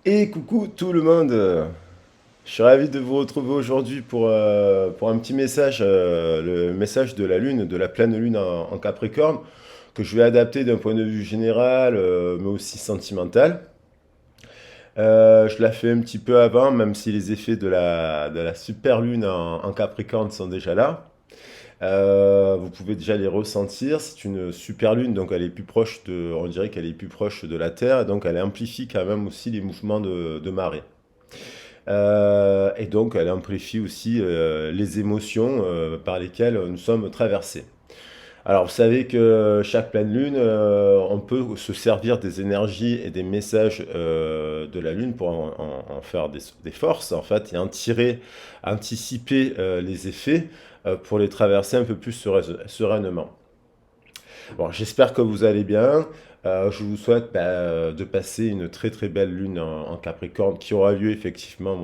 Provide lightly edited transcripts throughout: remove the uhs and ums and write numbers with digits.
Et coucou tout le monde. Je suis ravi de vous retrouver aujourd'hui pour un petit message, le message de la Lune, de la pleine Lune en Capricorne, que je vais adapter d'un point de vue général, mais aussi sentimental. Je la fais un petit peu avant, même si les effets de la super Lune en Capricorne sont déjà là. Vous pouvez déjà les ressentir. C'est une super Lune, donc elle est plus proche on dirait qu'elle est plus proche de la Terre, et donc elle amplifie quand même aussi les mouvements de marée. Et donc, elle amplifie aussi les émotions par lesquelles nous sommes traversés. Alors, vous savez que chaque pleine lune, on peut se servir des énergies et des messages de la lune pour en faire des forces, en fait, et en tirer, anticiper les effets pour les traverser un peu plus sereinement. Bon, j'espère que vous allez bien. Je vous souhaite de passer une très très belle lune en Capricorne qui aura lieu effectivement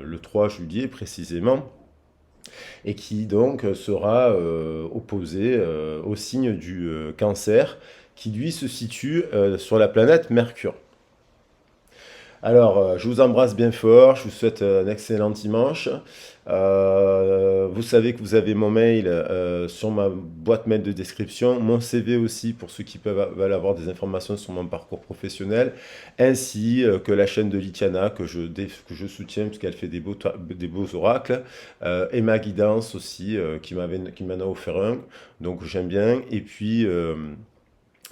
le 3 juillet précisément et qui donc sera opposée au signe du Cancer qui lui se situe sur la planète Mercure. Alors, je vous embrasse bien fort, je vous souhaite un excellent dimanche. Vous savez que vous avez mon mail sur ma boîte mail de description, mon CV aussi pour ceux qui veulent avoir des informations sur mon parcours professionnel, ainsi que la chaîne de Litiana que je soutiens puisqu'elle fait des beaux oracles, et ma guidance aussi qui m'en a offert un, donc j'aime bien.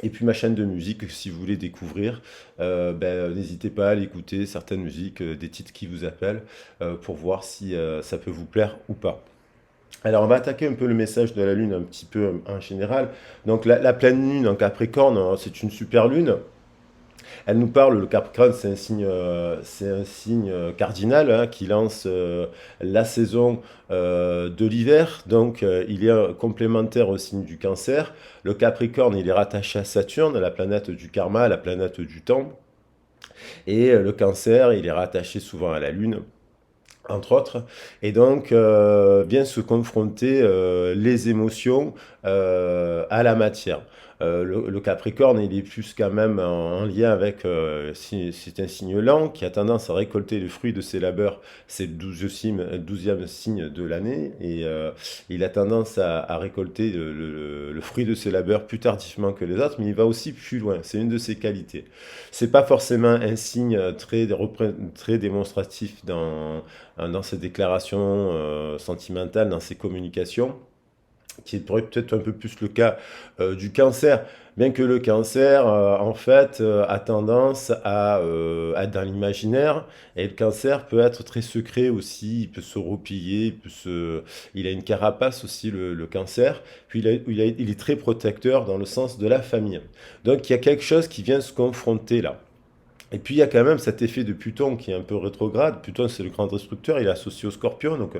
Et puis ma chaîne de musique, si vous voulez découvrir, n'hésitez pas à l'écouter, certaines musiques, des titres qui vous appellent, pour voir si ça peut vous plaire ou pas. Alors on va attaquer un peu le message de la Lune un petit peu en général. Donc la pleine Lune en Capricorne, c'est une super Lune. Elle nous parle, le Capricorne, c'est un signe cardinal hein, qui lance la saison de l'hiver. Donc, il est complémentaire au signe du Cancer. Le Capricorne, il est rattaché à Saturne, la planète du karma, la planète du temps. Et le Cancer, il est rattaché souvent à la Lune, entre autres, et donc vient se confronter les émotions à la matière. Le Capricorne, il est plus quand même en lien avec, c'est un signe lent qui a tendance à récolter le fruit de ses labeurs, c'est le 12e signe de l'année, et il a tendance à récolter le fruit de ses labeurs plus tardivement que les autres, mais il va aussi plus loin, c'est une de ses qualités. C'est pas forcément un signe très démonstratif dans ses déclarations sentimentales, dans ses communications, qui est peut-être un peu plus le cas du cancer, bien que le cancer, en fait, a tendance à être dans l'imaginaire, et le cancer peut être très secret aussi, il peut se replier, il a une carapace aussi, le cancer, puis il est très protecteur dans le sens de la famille. Donc il y a quelque chose qui vient se confronter là. Et puis il y a quand même cet effet de Pluton qui est un peu rétrograde. Pluton, c'est le grand destructeur, il est associé au Scorpion, donc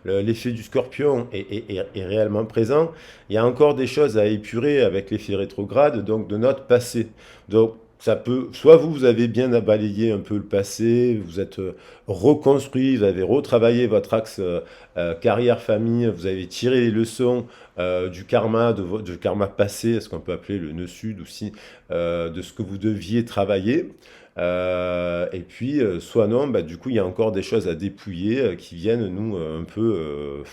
l'effet du Scorpion est réellement présent. Il y a encore des choses à épurer avec l'effet rétrograde, donc de notre passé. Donc ça peut, soit vous avez bien balayé un peu le passé, vous êtes reconstruit, vous avez retravaillé votre axe carrière-famille, vous avez tiré les leçons du karma, du karma passé, ce qu'on peut appeler le nœud sud aussi, de ce que vous deviez travailler. Et puis, soit non, bah, du coup, il y a encore des choses à dépouiller qui viennent nous un peu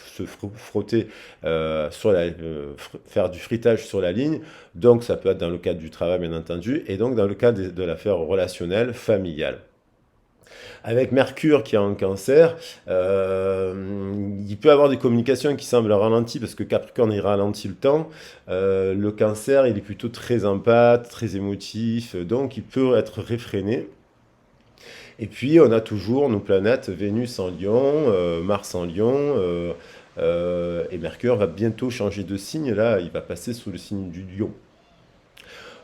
frotter, faire du fritage sur la ligne. Donc, ça peut être dans le cadre du travail, bien entendu, et donc dans le cadre de l'affaire relationnelle, familiale. Avec Mercure qui est en cancer, il peut avoir des communications qui semblent ralenties parce que Capricorne il ralentit le temps. Le cancer il est plutôt très empathe, très émotif, donc il peut être réfréné. Et puis on a toujours nos planètes Vénus en Lion, Mars en Lion, et Mercure va bientôt changer de signe, là il va passer sous le signe du Lion.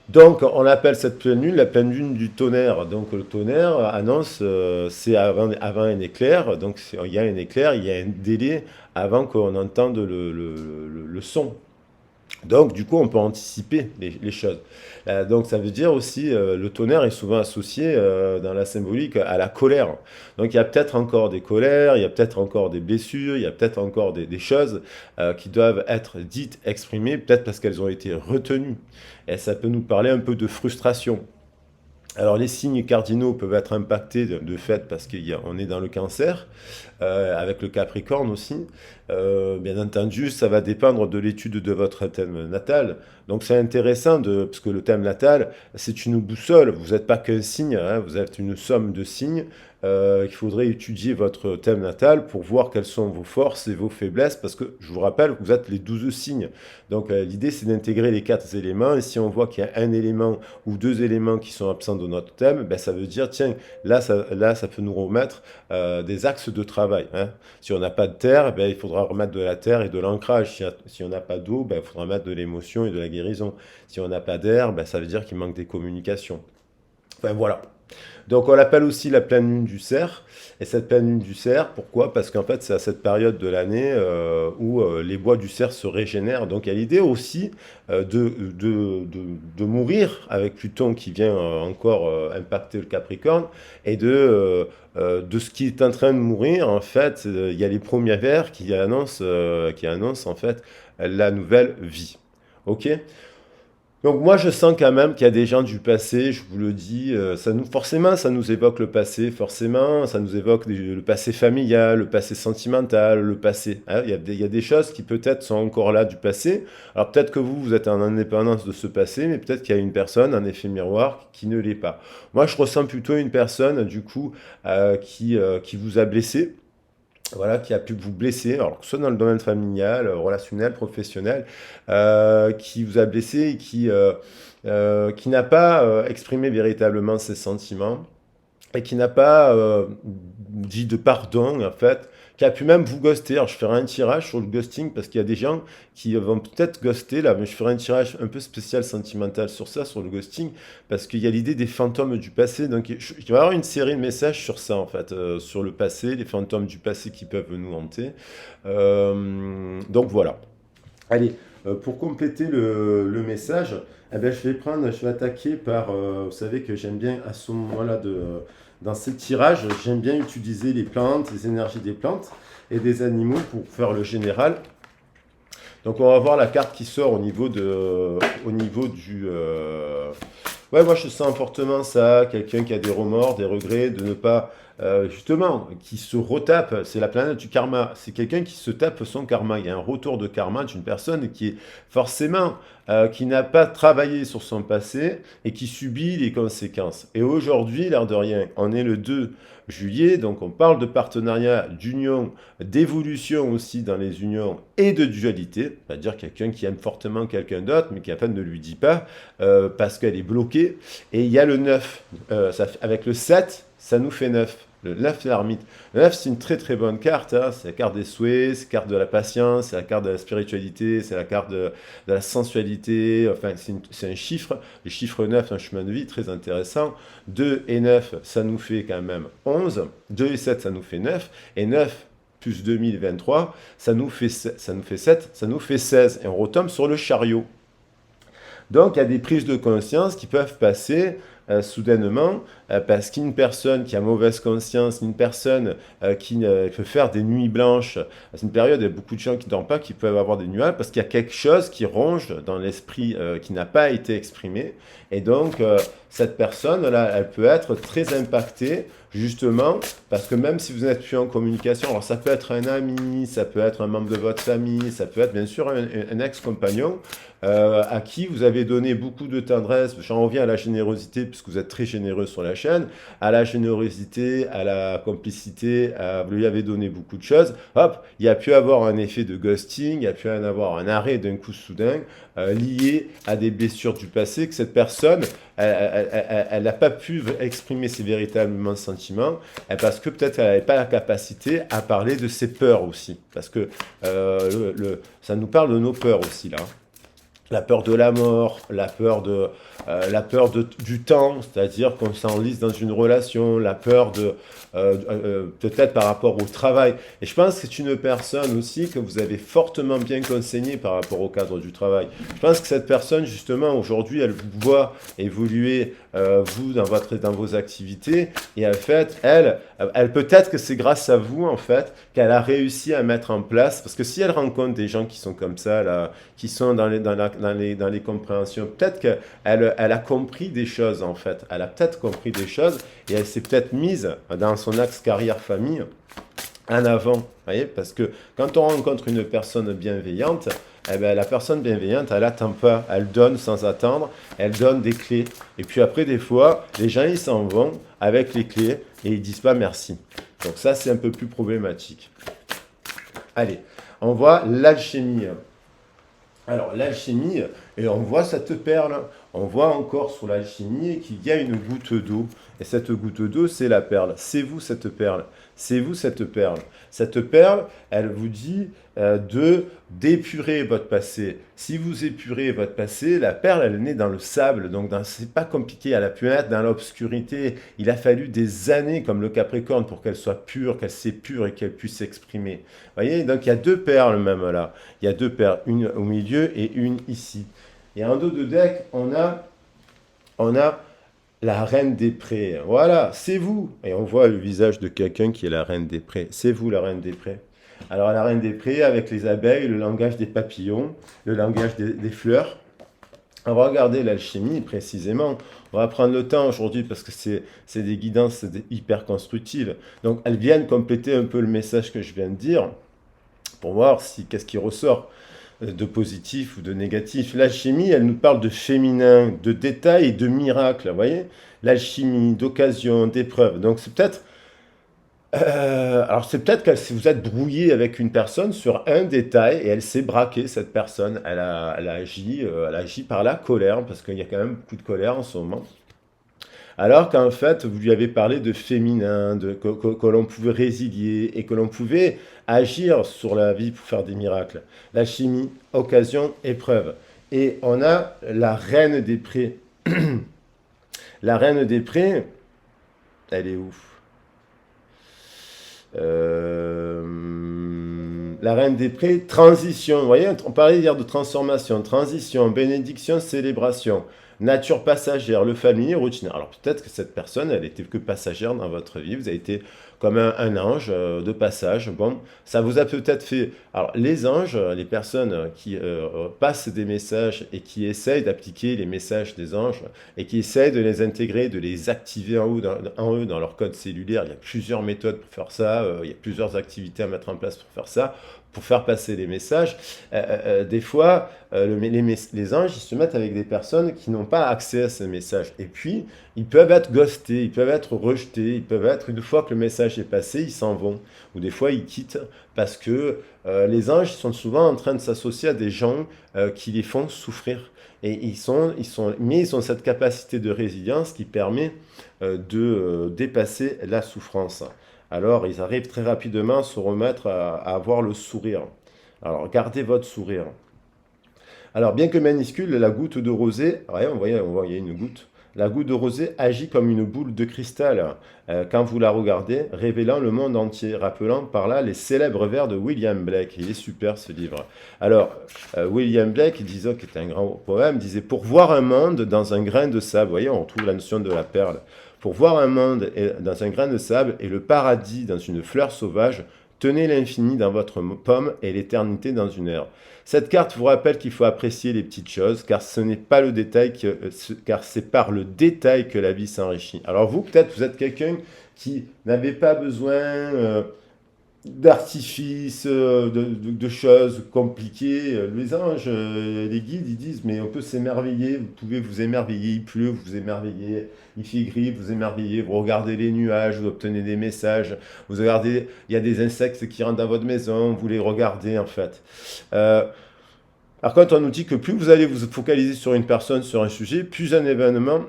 Donc, on appelle cette pleine lune la pleine lune du tonnerre. Donc, le tonnerre annonce, c'est avant un éclair. Donc, il y a un éclair, il y a un délai avant qu'on entende le son. Donc, du coup, on peut anticiper les choses. Donc, ça veut dire aussi, le tonnerre est souvent associé dans la symbolique à la colère. Donc, il y a peut-être encore des colères, il y a peut-être encore des blessures, il y a peut-être encore des choses qui doivent être dites, exprimées, peut-être parce qu'elles ont été retenues. Et ça peut nous parler un peu de frustration. Alors les signes cardinaux peuvent être impactés de fait parce qu'on est dans le cancer, avec le Capricorne aussi. Bien entendu, ça va dépendre de l'étude de votre thème natal. Donc c'est intéressant parce que le thème natal, c'est une boussole. Vous n'êtes pas qu'un signe, hein, vous êtes une somme de signes. Il faudrait étudier votre thème natal pour voir quelles sont vos forces et vos faiblesses, parce que je vous rappelle que vous êtes les 12 signes. Donc l'idée c'est d'intégrer les 4 éléments, et si on voit qu'il y a un élément ou 2 éléments qui sont absents de notre thème, ben, ça veut dire, tiens, là ça peut nous remettre des axes de travail, hein. Si on n'a pas de terre, ben, il faudra remettre de la terre et de l'ancrage. Si on n'a pas d'eau, ben, il faudra mettre de l'émotion et de la guérison. Si on n'a pas d'air, ben, ça veut dire qu'il manque des communications. Enfin voilà. Donc on l'appelle aussi la pleine lune du cerf. Et cette pleine lune du cerf, pourquoi? Parce qu'en fait c'est à cette période de l'année où les bois du cerf se régénèrent. Donc il y a l'idée aussi de mourir avec Pluton qui vient encore impacter le Capricorne et de ce qui est en train de mourir. En fait, il y a les premiers vers qui annoncent en fait la nouvelle vie. Ok? Donc moi je sens quand même qu'il y a des gens du passé, je vous le dis, forcément ça nous évoque le passé, forcément ça nous évoque le passé familial, le passé sentimental, le passé, hein. Il y a des choses qui peut-être sont encore là du passé. Alors peut-être que vous êtes en indépendance de ce passé, mais peut-être qu'il y a une personne, un effet miroir, qui ne l'est pas. Moi je ressens plutôt une personne du coup qui vous a blessé. Voilà, qui a pu vous blesser, alors que ce soit dans le domaine familial, relationnel, professionnel, qui vous a blessé et qui n'a pas exprimé véritablement ses sentiments et qui n'a pas dit de pardon, en fait, qui a pu même vous ghoster. Alors, je ferai un tirage sur le ghosting parce qu'il y a des gens qui vont peut-être ghoster là, mais je ferai un tirage un peu spécial sentimental sur ça, sur le ghosting, parce qu'il y a l'idée des fantômes du passé. Donc, il va y avoir une série de messages sur ça, en fait, sur le passé, les fantômes du passé qui peuvent nous hanter. Donc, voilà. Allez, pour compléter le message, eh ben, je vais attaquer par, vous savez que j'aime bien à ce moment-là dans ces tirages, j'aime bien utiliser les plantes, les énergies des plantes et des animaux pour faire le général. Donc on va voir la carte qui sort au niveau du. Ouais, moi je sens fortement ça, quelqu'un qui a des remords, des regrets de ne pas, justement, qui se retape, c'est la planète du karma, c'est quelqu'un qui se tape son karma, il y a un retour de karma d'une personne qui est forcément, qui n'a pas travaillé sur son passé et qui subit les conséquences. Et aujourd'hui, l'air de rien, on est le 2 juillet, donc on parle de partenariat, d'union, d'évolution aussi dans les unions et de dualité, c'est-à-dire quelqu'un qui aime fortement quelqu'un d'autre, mais qui à peine ne lui dit pas, parce qu'elle est bloquée. Et il y a le 9, avec le 7, ça nous fait 9. Le 9, c'est l'ermite. Le 9, c'est une très très bonne carte, hein. C'est la carte des souhaits, c'est la carte de la patience, c'est la carte de la spiritualité, c'est la carte de la sensualité. Enfin, c'est un chiffre. Le chiffre 9, un chemin de vie très intéressant. 2 et 9, ça nous fait quand même 11. 2 et 7, ça nous fait 9. Et 9 plus 2023, ça nous fait 7, ça nous fait 16. Et on retombe sur le chariot. Donc, il y a des prises de conscience qui peuvent passer soudainement, parce qu'une personne qui a mauvaise conscience, une personne qui peut faire des nuits blanches, c'est une période où il y a beaucoup de gens qui ne dorment pas, qui peuvent avoir des nuages, parce qu'il y a quelque chose qui ronge dans l'esprit qui n'a pas été exprimé. Et donc, cette personne-là, elle peut être très impactée, justement, parce que même si vous n'êtes plus en communication, alors ça peut être un ami, ça peut être un membre de votre famille, ça peut être bien sûr un ex-compagnon, à qui vous avez donné beaucoup de tendresse. J'en reviens à la générosité, puisque vous êtes très généreux sur la chaîne, à la générosité, à la complicité, vous lui avez donné beaucoup de choses. Hop, il y a pu avoir un effet de ghosting, il y a pu en avoir un arrêt d'un coup soudain, lié à des blessures du passé, que cette personne, elle n'a pas pu exprimer ses véritables sentiments, parce que peut-être elle n'avait pas la capacité à parler de ses peurs aussi. Parce que ça nous parle de nos peurs aussi, là. La peur de la mort, du temps, c'est-à-dire qu'on s'enlise dans une relation, la peur peut-être par rapport au travail. Et je pense que c'est une personne aussi que vous avez fortement bien conseillée par rapport au cadre du travail. Je pense que cette personne, justement, aujourd'hui, elle vous voit évoluer vous dans vos activités. Et en fait, elle peut-être que c'est grâce à vous, en fait, qu'elle a réussi à mettre en place. Parce que si elle rencontre des gens qui sont comme ça, là, qui sont dans les compréhensions, peut-être qu'elle a compris des choses, en fait. Elle a peut-être compris des choses et elle s'est peut-être mise dans son axe carrière-famille en avant. Vous voyez, parce que quand on rencontre une personne bienveillante, eh ben, la personne bienveillante, elle n'attend pas, elle donne sans attendre, elle donne des clés. Et puis après, des fois, les gens, ils s'en vont avec les clés et ils disent pas merci. Donc ça, c'est un peu plus problématique. Allez, on voit l'alchimie. Alors, l'alchimie, et on voit cette perle, on voit encore sur l'alchimie qu'il y a une goutte d'eau. Et cette goutte d'eau, c'est la perle. C'est vous cette perle. C'est vous cette perle. Cette perle, elle vous dit d'épurer votre passé. Si vous épurez votre passé, la perle, elle est née dans le sable. Donc, c'est pas compliqué. Elle a pu être dans l'obscurité. Il a fallu des années, comme le Capricorne, pour qu'elle soit pure, qu'elle s'épure et qu'elle puisse s'exprimer. Vous voyez, donc il y a deux perles même là. Il y a deux perles, une au milieu et une ici. Et en dos de deck, on a la reine des prés. Voilà, c'est vous. Et on voit le visage de quelqu'un qui est la reine des prés. C'est vous la reine des prés. Alors la reine des prés avec les abeilles, le langage des papillons, le langage des fleurs. On va regarder l'alchimie précisément. On va prendre le temps aujourd'hui parce que c'est des guidances hyper constructives. Donc elles viennent compléter un peu le message que je viens de dire pour voir si qu'est-ce qui ressort de positif ou de négatif. L'alchimie, elle nous parle de féminin, de détails et de miracles, vous voyez. L'alchimie, d'occasion, d'épreuve. Donc c'est peut-être alors c'est peut-être que si vous êtes brouillé avec une personne sur un détail et elle s'est braquée, cette personne, elle a agi par la colère, parce qu'il y a quand même beaucoup de colère en ce moment. Alors qu'en fait, vous lui avez parlé de féminin, que l'on pouvait résilier et que l'on pouvait agir sur la vie pour faire des miracles. La chimie, occasion, épreuve. Et on a la reine des prés. La reine des prés, elle est où? La reine des prés, transition. Vous voyez, on parlait hier de transformation, transition, bénédiction, célébration, nature passagère, le familier, routine. Alors peut-être que cette personne, elle était que passagère dans votre vie. Vous avez été comme un ange de passage. Bon, ça vous a peut-être fait. Alors les anges, les personnes qui passent des messages et qui essayent d'appliquer les messages des anges et qui essayent de les intégrer, de les activer en eux dans leur code cellulaire. Il y a plusieurs méthodes pour faire ça. Il y a plusieurs activités à mettre en place pour faire ça, pour faire passer les messages. Des fois, les anges, ils se mettent avec des personnes qui n'ont pas accès à ces messages. Et puis, ils peuvent être ghostés, ils peuvent être rejetés, ils peuvent être, une fois que le message est passé, ils s'en vont. Ou des fois, ils quittent parce que les anges sont souvent en train de s'associer à des gens qui les font souffrir. Et mais ils ont cette capacité de résilience qui permet de dépasser la souffrance. Alors, ils arrivent très rapidement à se remettre à avoir le sourire. Alors, gardez votre sourire. Alors, bien que minuscule, la goutte de rosée, ouais, on voit, il y a une goutte. La goutte de rosée agit comme une boule de cristal quand vous la regardez, révélant le monde entier, rappelant par là les célèbres vers de William Blake. Il est super ce livre. Alors, William Blake, disait, qui était un grand poème, disait « Pour voir un monde dans un grain de sable », vous voyez, on retrouve la notion de la perle. « Pour voir un monde dans un grain de sable et le paradis dans une fleur sauvage, tenez l'infini dans votre pomme et l'éternité dans une herbe. » Cette carte vous rappelle qu'il faut apprécier les petites choses, car ce n'est pas le détail car c'est par le détail que la vie s'enrichit. Alors vous, peut-être, vous êtes quelqu'un qui n'avait pas besoin d'artifices, de choses compliquées. Les anges, les guides, ils disent, mais on peut s'émerveiller, vous pouvez vous émerveiller, il pleut, vous vous émerveillez, il fait gris, vous émerveillez, vous regardez les nuages, vous obtenez des messages, vous regardez, il y a des insectes qui rentrent dans votre maison, vous les regardez en fait. Par contre, on nous dit que plus vous allez vous focaliser sur une personne, sur un sujet, plus un événement,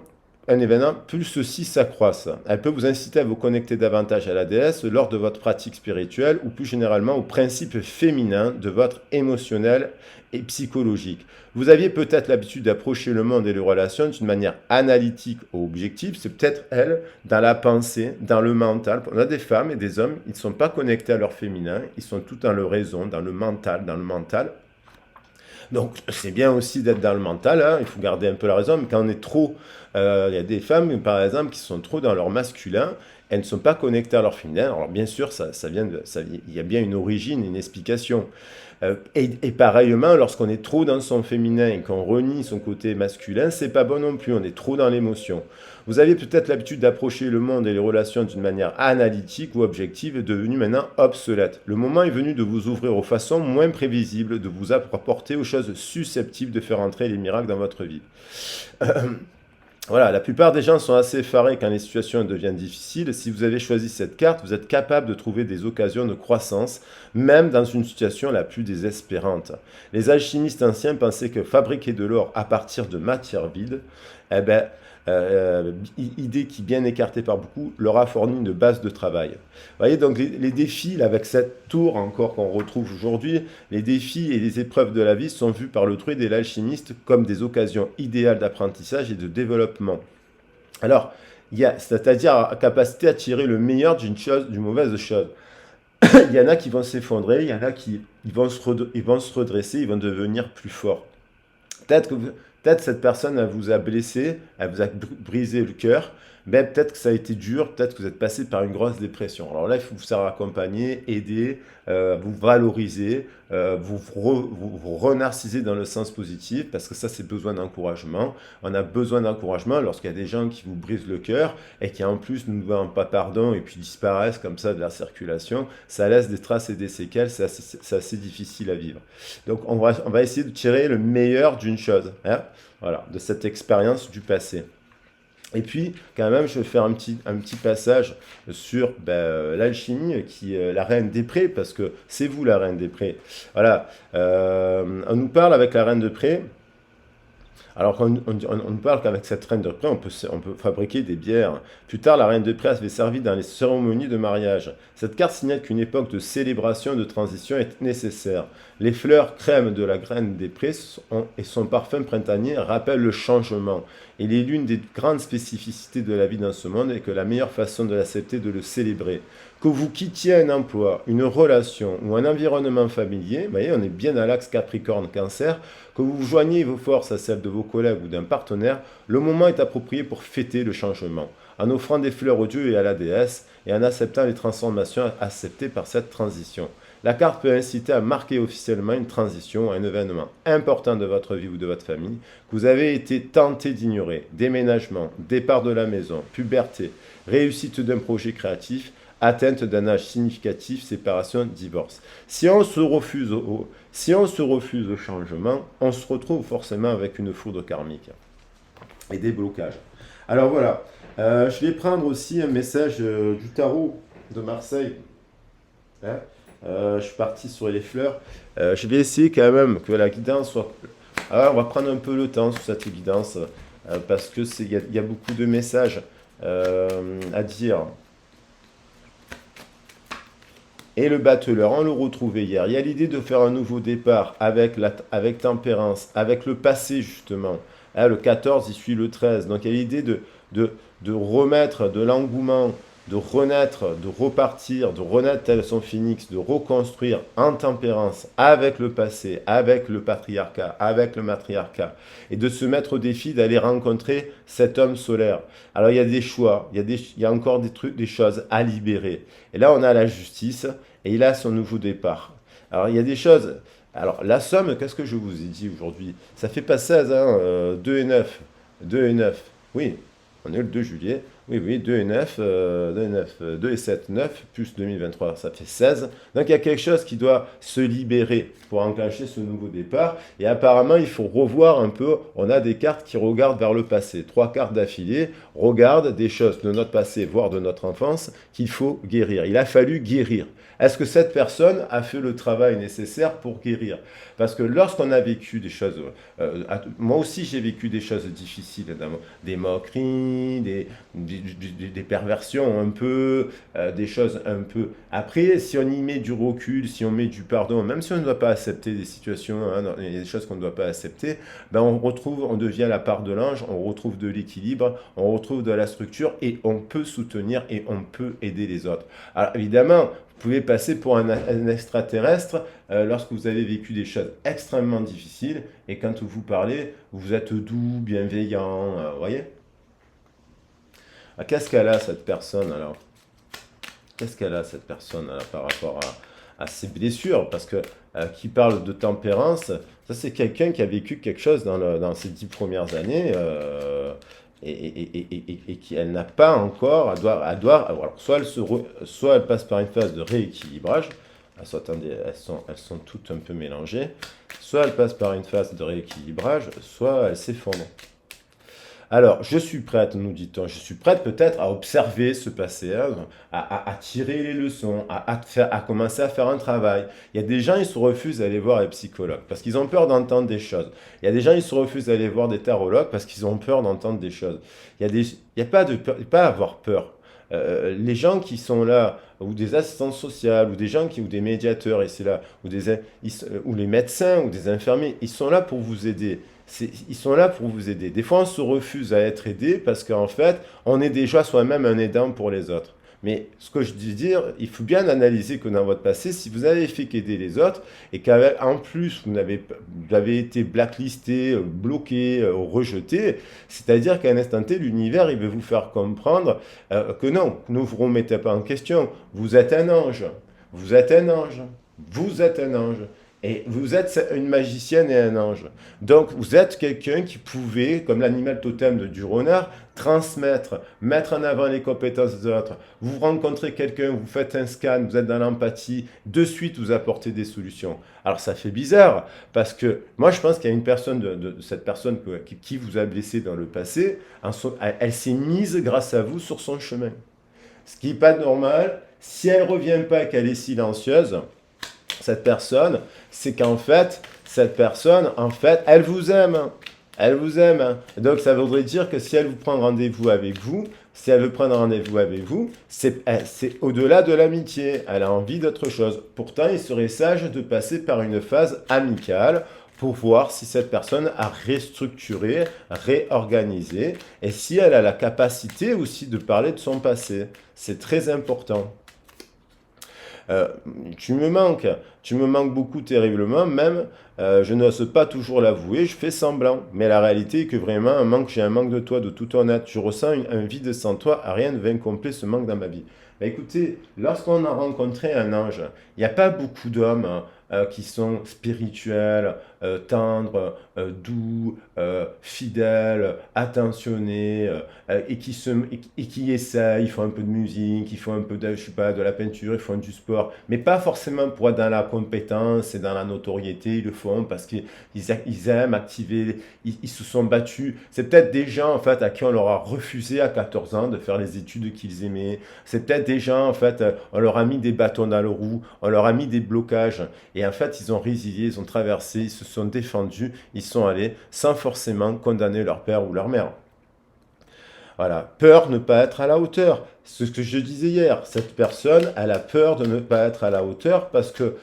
plus ceux-ci s'accroissent. Elle peut vous inciter à vous connecter davantage à la déesse lors de votre pratique spirituelle ou plus généralement au principe féminin de votre émotionnel et psychologique. Vous aviez peut-être l'habitude d'approcher le monde et les relations d'une manière analytique ou objective. C'est peut-être elle, dans la pensée, dans le mental. On a des femmes et des hommes, ils ne sont pas connectés à leur féminin, ils sont tout dans le raison, dans le mental, Donc, c'est bien aussi d'être dans le mental, hein, il faut garder un peu la raison, mais quand on est trop, il y a des femmes, par exemple, qui sont trop dans leur masculin, elles ne sont pas connectées à leur féminin. Alors, bien sûr, ça vient il y a bien une origine, une explication. Et pareillement, lorsqu'on est trop dans son féminin et qu'on renie son côté masculin, c'est pas bon non plus, on est trop dans l'émotion. Vous avez peut-être l'habitude d'approcher le monde et les relations d'une manière analytique ou objective, est devenu maintenant obsolète. Le moment est venu de vous ouvrir aux façons moins prévisibles, de vous apporter aux choses susceptibles de faire entrer les miracles dans votre vie. Voilà, la plupart des gens sont assez effarés quand les situations deviennent difficiles. Si vous avez choisi cette carte, vous êtes capable de trouver des occasions de croissance, même dans une situation la plus désespérante. Les alchimistes anciens pensaient que fabriquer de l'or à partir de matière vide, eh ben, idée qui, bien écartée par beaucoup, leur a fourni une base de travail. Vous voyez, donc les défis, là, avec cette tour encore qu'on retrouve aujourd'hui, les défis et les épreuves de la vie sont vus par le druide et l'alchimiste comme des occasions idéales d'apprentissage et de développement. Alors, c'est-à-dire la capacité à tirer le meilleur d'une chose, d'une mauvaise chose. Il y en a qui vont s'effondrer, il y en a qui ils vont se redresser, ils vont devenir plus forts. Peut-être que peut-être cette personne elle vous a blessé, elle vous a brisé le cœur, mais peut-être que ça a été dur, peut-être que vous êtes passé par une grosse dépression. Alors là, il faut vous faire accompagner, aider, vous valoriser, vous renarciser dans le sens positif, parce que ça, c'est besoin d'encouragement. On a besoin d'encouragement lorsqu'il y a des gens qui vous brisent le cœur et qui en plus ne vous demandent pas pardon et puis disparaissent comme ça de la circulation. Ça laisse des traces et des séquelles, c'est assez difficile à vivre. Donc on va essayer de tirer le meilleur d'une chose, hein, voilà, de cette expérience du passé. Et puis, quand même, je vais faire un petit passage sur l'alchimie, qui est la reine des prés, parce que c'est vous la reine des prés. Voilà, on nous parle avec la reine de prés. Alors, on nous parle qu'avec cette reine de pré, on peut fabriquer des bières. Plus tard, la reine de pré avait servi dans les cérémonies de mariage. Cette carte signale qu'une époque de célébration, de transition est nécessaire. Les fleurs crème de la reine des prés et son parfum printanier rappellent le changement. Il est l'une des grandes spécificités de la vie dans ce monde et que la meilleure façon de l'accepter est de le célébrer. Que vous quittiez un emploi, une relation ou un environnement familier, vous voyez, on est bien à l'axe Capricorne-Cancer, que vous joignez vos forces à celles de vos collègues ou d'un partenaire, le moment est approprié pour fêter le changement, en offrant des fleurs aux dieux et à la déesse, et en acceptant les transformations acceptées par cette transition. La carte peut inciter à marquer officiellement une transition, un événement important de votre vie ou de votre famille, que vous avez été tenté d'ignorer. Déménagement, départ de la maison, puberté, réussite d'un projet créatif, atteinte d'un âge significatif, séparation, divorce. Si on se refuse au changement, on se retrouve forcément avec une foudre karmique et des blocages. Alors voilà, je vais prendre aussi un message du tarot de Marseille. Hein. Je suis parti sur les fleurs. Je vais essayer quand même que la guidance soit... Alors, on va prendre un peu le temps sur cette guidance parce que y a beaucoup de messages à dire. Et le battleur, on le retrouvait hier. Il y a l'idée de faire un nouveau départ avec tempérance, avec le passé justement. Hein, le 14, il suit le 13. Donc il y a l'idée de remettre de l'engouement, de renaître, de repartir, de renaître tel son phénix, de reconstruire en tempérance avec le passé, avec le patriarcat, avec le matriarcat, et de se mettre au défi d'aller rencontrer cet homme solaire. Alors il y a des choix, il y a encore des choses à libérer. Et là on a la justice, et il a son nouveau départ. Alors il y a des choses... Alors la somme, qu'est-ce que je vous ai dit aujourd'hui? Ça fait pas 16, hein, 2 et 9. 2 et 9. Oui, on est le 2 juillet. Oui, 2 et 9, 2 et 7, 9, plus 2023, ça fait 16. Donc il y a quelque chose qui doit se libérer pour enclencher ce nouveau départ. Et apparemment, il faut revoir un peu, on a des cartes qui regardent vers le passé. 3 cartes d'affilée regardent des choses de notre passé, voire de notre enfance, qu'il faut guérir. Il a fallu guérir. Est-ce que cette personne a fait le travail nécessaire pour guérir? Parce que lorsqu'on a vécu des choses, moi aussi j'ai vécu des choses difficiles, des moqueries, des perversions un peu, des choses un peu. Après, si on y met du recul, si on met du pardon, même si on ne doit pas accepter des situations, hein, il y a des choses qu'on ne doit pas accepter, ben on devient la part de l'ange, on retrouve de l'équilibre, on retrouve de la structure et on peut soutenir et on peut aider les autres. Alors évidemment, vous pouvez passer pour un extraterrestre lorsque vous avez vécu des choses extrêmement difficiles et quand vous parlez, vous êtes doux, bienveillant, vous voyez? Ah, qu'est-ce qu'elle a cette personne alors? Qu'est-ce qu'elle a cette personne alors, par rapport à ses blessures? Parce que qui parle de tempérance, ça c'est quelqu'un qui a vécu quelque chose dans ses 10 premières années et qui elle n'a pas encore, alors, soit elle passe par une phase de rééquilibrage, attendez, elles sont toutes un peu mélangées, soit elle passe par une phase de rééquilibrage, soit elle s'effondre. Alors, je suis prête, nous dit-on, je suis prête peut-être à observer ce passage, à tirer les leçons, à commencer à faire un travail. Il y a des gens, ils se refusent d'aller voir les psychologues parce qu'ils ont peur d'entendre des choses. Il y a des gens, ils se refusent d'aller voir des tarologues parce qu'ils ont peur d'entendre des choses. Il y a pas de peur, pas à avoir peur. Les gens qui sont là, ou des assistantes sociales, ou des médiateurs, et c'est là, ou les médecins, ou des infirmiers, ils sont là pour vous aider. Ils sont là pour vous aider. Des fois, on se refuse à être aidé parce qu'en fait, on est déjà soi-même un aidant pour les autres. Mais ce que je dis dire, il faut bien analyser que dans votre passé, si vous avez fait qu'aider les autres et qu'en plus vous avez été blacklisté, bloqué, rejeté, c'est-à-dire qu'à un instant T, l'univers, il veut vous faire comprendre que non, ne vous remettez pas en question. Vous êtes un ange. Vous êtes un ange. Vous êtes un ange. Et vous êtes une magicienne et un ange. Donc vous êtes quelqu'un qui pouvait, comme l'animal totem du renard, transmettre, mettre en avant les compétences des autres. Vous rencontrez quelqu'un, vous faites un scan, vous êtes dans l'empathie, de suite vous apportez des solutions. Alors ça fait bizarre, parce que moi je pense qu'il y a une personne, cette personne qui vous a blessé dans le passé, elle s'est mise grâce à vous sur son chemin. Ce qui n'est pas normal, si elle ne revient pas, qu'elle est silencieuse, cette personne, c'est qu'en fait, cette personne, en fait, elle vous aime. Elle vous aime. Donc, ça voudrait dire que si elle vous prend rendez-vous avec vous, si elle veut prendre rendez-vous avec vous, c'est au-delà de l'amitié. Elle a envie d'autre chose. Pourtant, il serait sage de passer par une phase amicale pour voir si cette personne a restructuré, réorganisé, et si elle a la capacité aussi de parler de son passé. C'est très important. Euh, tu me manques beaucoup terriblement, même je n'ose pas toujours l'avouer, je fais semblant. Mais la réalité est que vraiment, j'ai un manque de toi, de tout ton être. Je ressens un vide sans toi, rien ne vient combler ce manque dans ma vie. Bah, écoutez, lorsqu'on a rencontré un ange, il n'y a pas beaucoup d'hommes qui sont spirituels, tendres, doux, fidèles, attentionnés, et qui essayent, ils font un peu de musique, ils font un peu de, je sais pas, de la peinture, ils font du sport, mais pas forcément pour être dans la compétence et dans la notoriété, ils le font parce qu'ils aiment activer, ils se sont battus. C'est peut-être des gens en fait à qui on leur a refusé à 14 ans de faire les études qu'ils aimaient. C'est peut-être des gens en fait, on leur a mis des bâtons dans le roue, on leur a mis des blocages et en fait ils ont résilié, ils ont traversé, ils se sont défendus, ils sont allés sans forcément condamner leur père ou leur mère. Voilà, peur de ne pas être à la hauteur. C'est ce que je disais hier. Cette personne, elle a peur de ne pas être à la hauteur parce que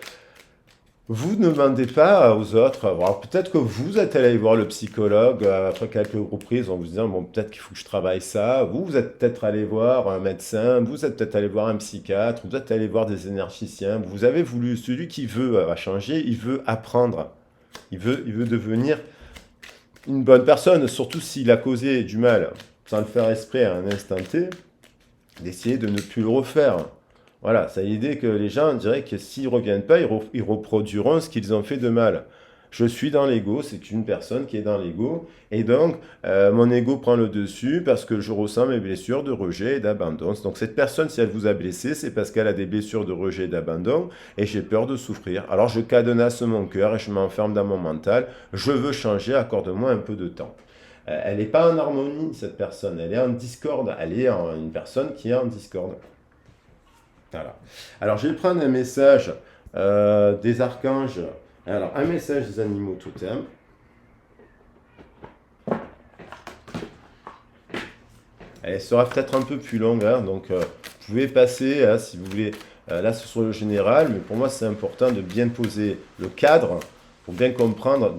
vous ne demandez pas aux autres. Alors peut-être que vous êtes allé voir le psychologue après quelques reprises en vous disant, bon, peut-être qu'il faut que je travaille ça. Vous êtes peut-être allé voir un médecin, vous êtes peut-être allé voir un psychiatre, vous êtes allé voir des énergiciens. Vous avez voulu, celui qui veut changer, il veut apprendre. Il veut devenir une bonne personne, surtout s'il a causé du mal, sans le faire exprès à un instant T, d'essayer de ne plus le refaire. Voilà, ça a l'idée que les gens diraient que s'ils ne reviennent pas, ils reproduiront ce qu'ils ont fait de mal. Je suis dans l'ego, c'est une personne qui est dans l'ego, et donc mon ego prend le dessus parce que je ressens mes blessures de rejet et d'abandon. Donc cette personne, si elle vous a blessé, c'est parce qu'elle a des blessures de rejet et d'abandon, et j'ai peur de souffrir. Alors je cadenasse mon cœur et je m'enferme dans mon mental, je veux changer, accorde-moi un peu de temps. Elle n'est pas en harmonie, cette personne, elle est en discorde, une personne qui est en discorde. Voilà. Alors, je vais prendre un message des archanges. Alors, un message des animaux totems. Elle sera peut-être un peu plus longue, hein, donc vous pouvez passer, hein, si vous voulez, là c'est sur le général, mais pour moi c'est important de bien poser le cadre pour bien comprendre,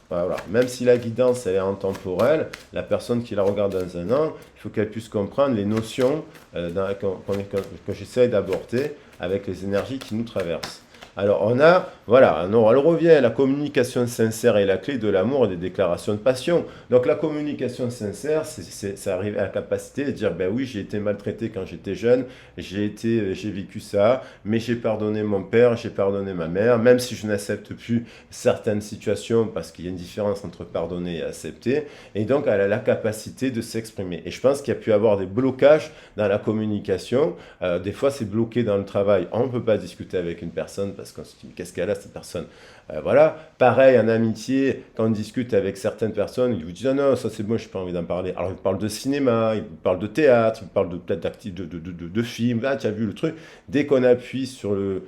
voilà, même si la guidance elle est intemporelle, la personne qui la regarde dans un an, il faut qu'elle puisse comprendre les notions que j'essaie d'aborder avec les énergies qui nous traversent. Alors on a, voilà, non, elle revient, la communication sincère est la clé de l'amour et des déclarations de passion. Donc la communication sincère, ça arrive à la capacité de dire, ben oui, j'ai été maltraité quand j'étais jeune, j'ai vécu ça, mais j'ai pardonné mon père, j'ai pardonné ma mère, même si je n'accepte plus certaines situations, parce qu'il y a une différence entre pardonner et accepter, et donc elle a la capacité de s'exprimer. Et je pense qu'il y a pu y avoir des blocages dans la communication. Des fois, c'est bloqué dans le travail. On ne peut pas discuter avec une personne parce qu'on se dit, qu'est-ce qu'elle a cette personne? Voilà. Pareil, en amitié, quand on discute avec certaines personnes, ils vous disent, ah non, ça c'est bon, je n'ai pas envie d'en parler. Alors, ils vous parlent de cinéma, ils vous parlent de théâtre, ils vous parlent de peut-être de films. Là, tu as vu le truc. Dès qu'on appuie sur le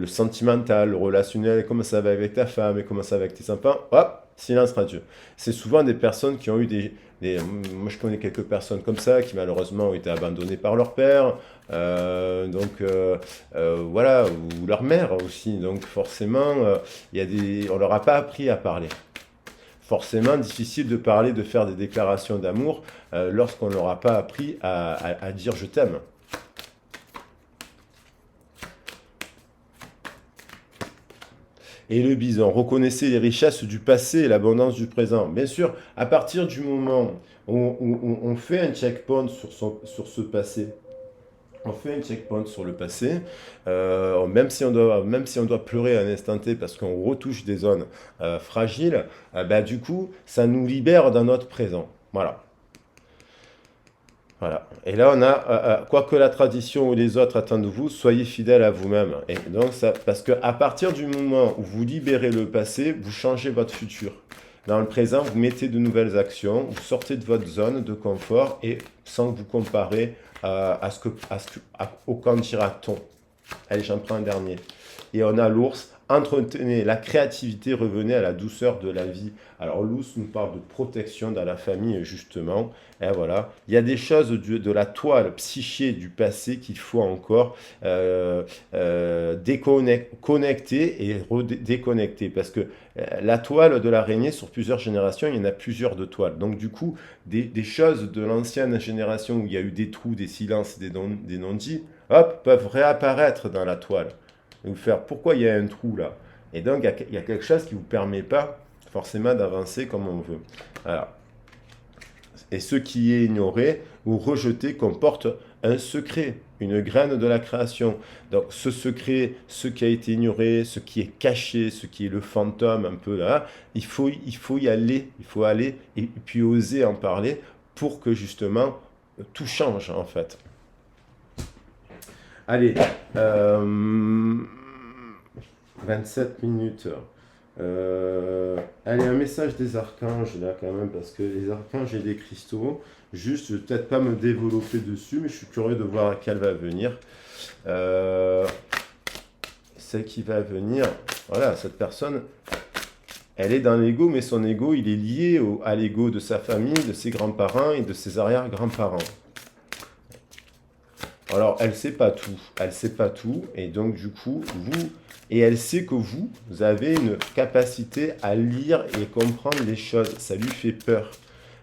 sentimental, le relationnel, comment ça va avec ta femme et comment ça va avec tes enfants, hop, silence radio. C'est souvent des personnes qui ont eu moi, je connais quelques personnes comme ça qui malheureusement ont été abandonnées par leur père, voilà, ou leur mère aussi. Donc forcément, on leur a pas appris à parler. Forcément, difficile de parler, de faire des déclarations d'amour lorsqu'on leur a pas appris à dire je t'aime. Et le bison, reconnaissez les richesses du passé et l'abondance du présent. Bien sûr, à partir du moment où on fait un checkpoint sur ce passé, on fait un checkpoint sur le passé, même si on doit pleurer à un instant T parce qu'on retouche des zones fragiles, bah, du coup, ça nous libère dans notre présent. Voilà. Voilà. Et là, on a, quoi que la tradition ou les autres attendent de vous, soyez fidèles à vous-même. Et donc, parce qu'à partir du moment où vous libérez le passé, vous changez votre futur. Dans le présent, vous mettez de nouvelles actions, vous sortez de votre zone de confort et sans vous comparer au qu'en dira-t-on. Allez, j'en prends un dernier. Et on a l'ours. Entretenez la créativité, revenez à la douceur de la vie. Alors l'ours nous parle de protection dans la famille, justement. Et voilà, il y a des choses de la toile psyché du passé qu'il faut encore connecter et redéconnecter. Parce que la toile de l'araignée, sur plusieurs générations, il y en a plusieurs de toiles. Donc du coup, des choses de l'ancienne génération où il y a eu des trous, des silences, des non-dits, hop, peuvent réapparaître dans la toile. Et vous faire pourquoi il y a un trou là. Et donc il y a quelque chose qui ne vous permet pas forcément d'avancer comme on veut. Voilà. Et ce qui est ignoré ou rejeté comporte un secret, une graine de la création. Donc ce secret, ce qui a été ignoré, ce qui est caché, ce qui est le fantôme un peu là, il faut y aller, il faut aller et puis oser en parler pour que justement tout change en fait. Allez, 27 minutes. Allez, un message des archanges là quand même, parce que les archanges et des cristaux, juste, je vais peut-être pas me développer dessus, mais je suis curieux de voir à quelle va venir. Celle qui va venir, voilà, cette personne, elle est dans l'ego, mais son ego, il est lié à l'ego de sa famille, de ses grands-parents et de ses arrière-grands-parents. Alors, elle sait pas tout, et donc du coup, et elle sait que vous avez une capacité à lire et comprendre les choses. Ça lui fait peur.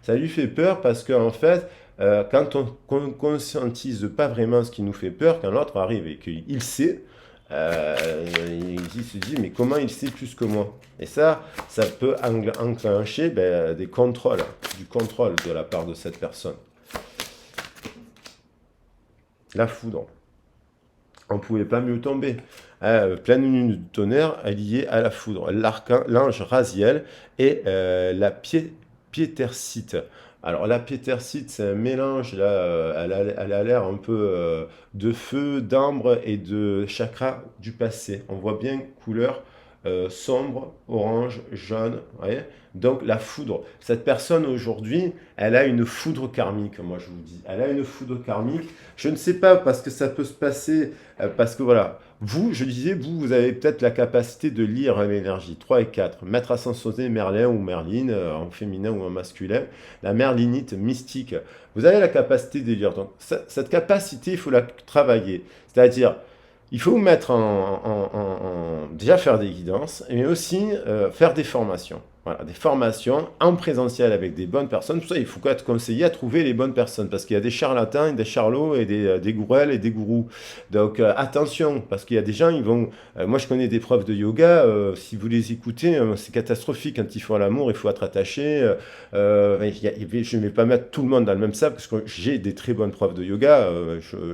Ça lui fait peur parce qu'en fait, quand on ne conscientise pas vraiment ce qui nous fait peur, quand l'autre arrive et qu'il sait, il se dit, mais comment il sait plus que moi? Et ça peut enclencher du contrôle de la part de cette personne. La foudre. On ne pouvait pas mieux tomber. Pleine lune de tonnerre est liée à la foudre. L'ange Raziel et la piétersite. Alors la piétersite, c'est un mélange, là, elle a l'air un peu de feu, d'ambre et de chakra du passé. On voit bien couleur sombre, orange, jaune, vous voyez. Donc la foudre. Cette personne aujourd'hui, elle a une foudre karmique, moi je vous dis. Elle a une foudre karmique. Je ne sais pas parce que ça peut se passer, parce que voilà, vous, je disais, vous avez peut-être la capacité de lire l'énergie. 3 et 4. Maître ascensionné Merlin ou Merline, en féminin ou en masculin. La merlinite mystique. Vous avez la capacité de lire. Donc cette capacité, il faut la travailler. C'est-à-dire, il faut vous mettre déjà faire des guidances, mais aussi faire des formations. Voilà, des formations en présentiel avec des bonnes personnes. Pour ça, il faut être conseillé à trouver les bonnes personnes, parce qu'il y a des charlatans, des charlots, et des gourelles et des gourous. Donc attention, parce qu'il y a des gens, ils vont... moi, je connais des profs de yoga, si vous les écoutez, c'est catastrophique. Quand ils font l'amour, il faut être attaché. Je ne vais pas mettre tout le monde dans le même sac, parce que j'ai des très bonnes profs de yoga.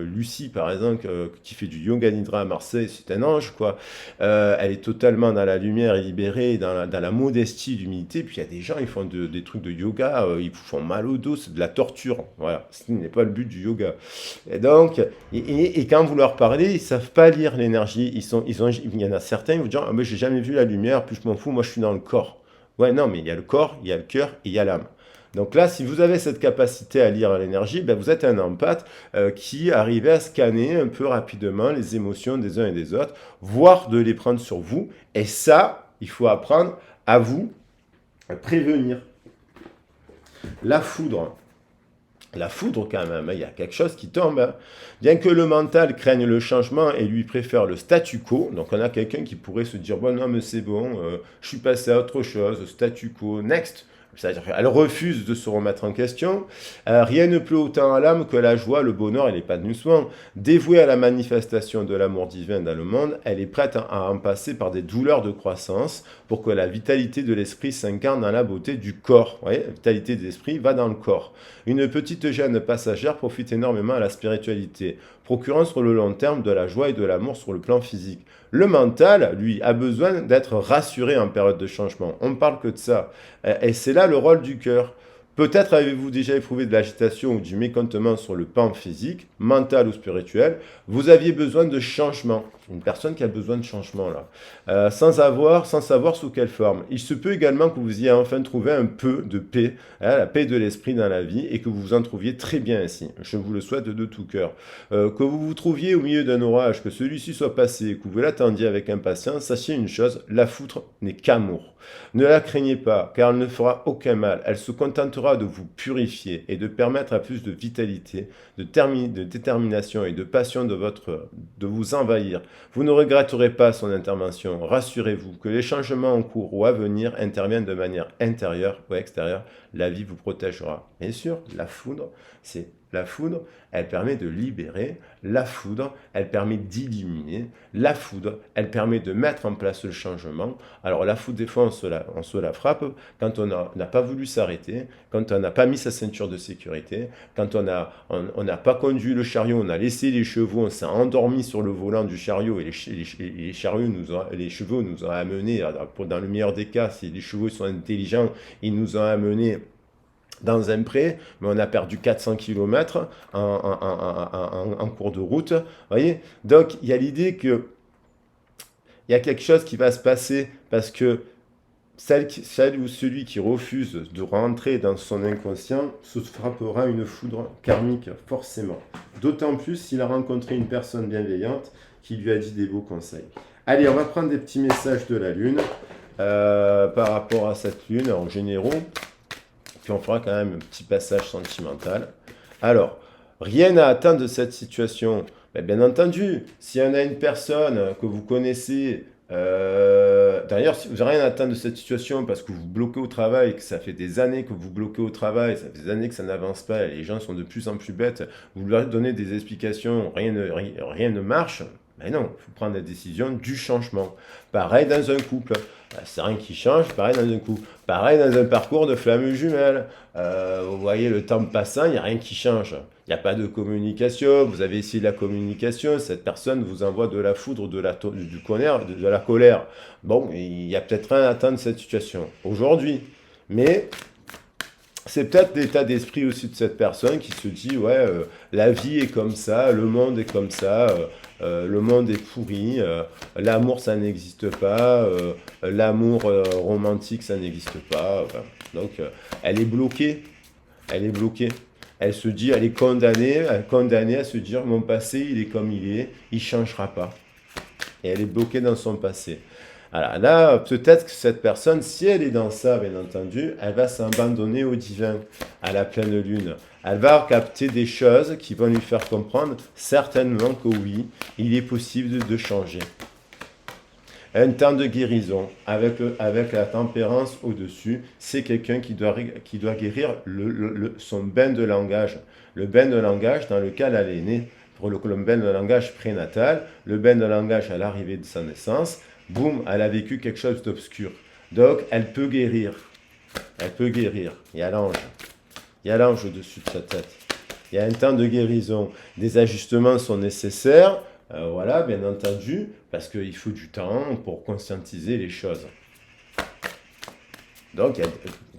Lucie, par exemple, qui fait du yoga nidra à Marseille, c'est un ange, quoi. Elle est totalement dans la lumière et libérée, dans la modestie, l'humilité. Puis il y a des gens, ils font des trucs de yoga, ils vous font mal au dos, c'est de la torture. Voilà, ce n'est pas le but du yoga. Et donc, et quand vous leur parlez, ils ne savent pas lire l'énergie. Il y en a certains, ils vous disent, ah, mais j'ai jamais vu la lumière, puis je m'en fous, moi je suis dans le corps. Ouais, non, mais il y a le corps, il y a le cœur et il y a l'âme. Donc là, si vous avez cette capacité à lire l'énergie, ben vous êtes un empathe qui arrive à scanner un peu rapidement les émotions des uns et des autres, voire de les prendre sur vous. Et ça, il faut apprendre à vous prévenir. La foudre. La foudre, quand même, il y a quelque chose qui tombe. Hein. Bien que le mental craigne le changement et lui préfère le statu quo, donc on a quelqu'un qui pourrait se dire, bon, non, mais c'est bon, je suis passé à autre chose, statu quo, next. C'est-à-dire qu'elle refuse de se remettre en question. Rien ne plaît autant à l'âme que la joie, le bonheur et l'épanouissement. Dévouée à la manifestation de l'amour divin dans le monde, elle est prête à en passer par des douleurs de croissance pour que la vitalité de l'esprit s'incarne dans la beauté du corps. Vous voyez, la vitalité de l'esprit va dans le corps. Une petite gêne passagère profite énormément à la spiritualité, procurant sur le long terme de la joie et de l'amour sur le plan physique. Le mental, lui, a besoin d'être rassuré en période de changement. On ne parle que de ça. Et c'est là le rôle du cœur. Peut-être avez-vous déjà éprouvé de l'agitation ou du mécontentement sur le plan physique, mental ou spirituel. Vous aviez besoin de changement. Une personne qui a besoin de changement, là. Sans savoir sous quelle forme. Il se peut également que vous ayez enfin trouvé un peu de paix, hein, la paix de l'esprit dans la vie, et que vous vous en trouviez très bien ainsi. Je vous le souhaite de tout cœur. Que vous vous trouviez au milieu d'un orage, que celui-ci soit passé, que vous l'attendiez avec impatience, sachez une chose, la foudre n'est qu'amour. Ne la craignez pas, car elle ne fera aucun mal. Elle se contentera de vous purifier et de permettre à plus de vitalité, de détermination et de passion de vous envahir. Vous ne regretterez pas son intervention. Rassurez-vous que les changements en cours ou à venir interviennent de manière intérieure ou extérieure. La vie vous protégera. Bien sûr, la foudre, elle permet de libérer. La foudre, elle permet d'illuminer. La foudre, elle permet de mettre en place le changement. Alors la foudre, des fois, on se la frappe quand on n'a pas voulu s'arrêter, quand on n'a pas mis sa ceinture de sécurité, quand on n'a pas conduit le chariot, on a laissé les chevaux, on s'est endormi sur le volant du chariot et les chevaux nous ont amenés, dans le meilleur des cas, si les chevaux sont intelligents, ils nous ont amenés dans un pré, mais on a perdu 400 km en cours de route. Voyez. Donc, il y a l'idée qu'il y a quelque chose qui va se passer parce que celle ou celui qui refuse de rentrer dans son inconscient se frappera une foudre karmique, forcément. D'autant plus s'il a rencontré une personne bienveillante qui lui a dit des beaux conseils. Allez, on va prendre des petits messages de la Lune par rapport à cette Lune en généraux. Puis on fera quand même un petit passage sentimental. Alors, rien à attendre de cette situation. Mais bien entendu, s'il y en a une personne que vous connaissez, d'ailleurs, si vous n'avez rien à attendre de cette situation parce que vous bloquez au travail, que ça fait des années que vous bloquez au travail, ça fait des années que ça n'avance pas, et les gens sont de plus en plus bêtes, vous leur donnez des explications, rien ne marche. Mais non, il faut prendre la décision du changement. Pareil dans un couple. C'est rien qui change, pareil dans un couple. Pareil dans un parcours de flammes jumelles. Vous voyez, le temps passant, il n'y a rien qui change. Il n'y a pas de communication. Vous avez essayé la communication. Cette personne vous envoie de la foudre, de la colère. Bon, il y a peut-être rien à attendre de cette situation aujourd'hui. Mais c'est peut-être l'état d'esprit aussi de cette personne qui se dit, ouais, la vie est comme ça, le monde est comme ça, le monde est pourri, l'amour ça n'existe pas, l'amour romantique ça n'existe pas. Enfin, donc elle est bloquée, elle est bloquée. Elle se dit, elle est condamnée à se dire, mon passé il est comme il changera pas. Et elle est bloquée dans son passé. Alors là, peut-être que cette personne, si elle est dans ça, bien entendu, elle va s'abandonner au divin, à la pleine lune. Elle va capter des choses qui vont lui faire comprendre certainement que oui, il est possible de changer. Un temps de guérison, avec la tempérance au-dessus, c'est quelqu'un qui doit guérir son bain de langage. Le bain de langage dans lequel elle est née, pour le bain de langage prénatal, le bain de langage à l'arrivée de sa naissance, boum, elle a vécu quelque chose d'obscur. Donc, elle peut guérir. Elle peut guérir. Il y a l'ange. Il y a l'ange au-dessus de sa tête. Il y a un temps de guérison. Des ajustements sont nécessaires. Voilà, bien entendu, parce qu'il faut du temps pour conscientiser les choses. Donc,